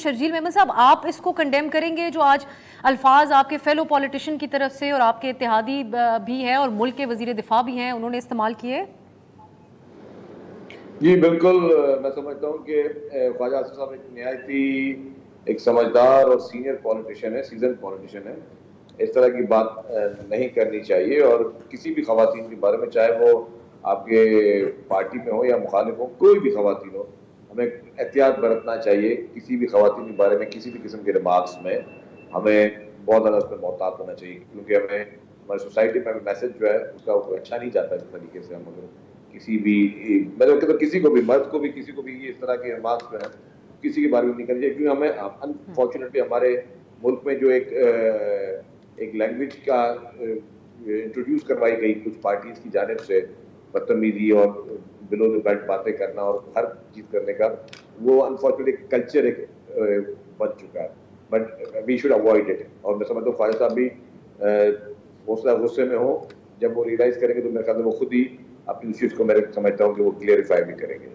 शर्जील मेमन साहब, आप इसको कंडेम करेंगे जो आज अल्फाज आपके फेलो पॉलिटिशियन की तरफ से और आपके इत्तेहादी भी हैं और मुल्क के वजीर दिफा भी हैं, उन्होंने इस्तेमाल किए? जी बिल्कुल। मैं समझता हूँ कि ख्वाजा आसिफ साहब एक निहायती एक समझदार और सीनियर पॉलिटिशियन है, सीजन पॉलिटिशियन है। इस तरह की बात नहीं करनी चाहिए और किसी भी खवातीन के बारे में, चाहे वो आपके पार्टी में हो या मुखालिफ हो, कोई भी खवातीन हो, हमें एहतियात बरतना चाहिए। किसी भी खवातीन के बारे में किसी भी किस्म के रिमार्क्स में हमें बहुत ज़्यादा उस पर मोहतात होना चाहिए, क्योंकि हमें हमारी सोसाइटी में मैसेज जो है उसका अच्छा नहीं जाता इस तरीके से। हम अगर किसी भी मतलब तो किसी को भी, मर्द को भी, किसी को भी इस तरह के रिमार्क्स जो है किसी के बारे में नहीं करनी चाहिए, क्योंकि हमें अनफॉर्चुनेटली हमारे मुल्क में जो एक लैंग्वेज का इंट्रोड्यूस करवाई गई कुछ पार्टीज की जानिब से, बदतमीजी और बिलो द बेल्ट बातें करना और हर चीज करने का, वो अनफॉर्चुनेटली कल्चर एक बन चुका है। But we should avoid it. और मैं समझता हूँ ख्वाजा साहब भी गुस्से में हो, जब वो रियलाइज करेंगे तो मेरे ख्याल में वो खुद ही अपनी चीज को, मैं समझता हूँ कि वो क्लियरिफाई भी करेंगे।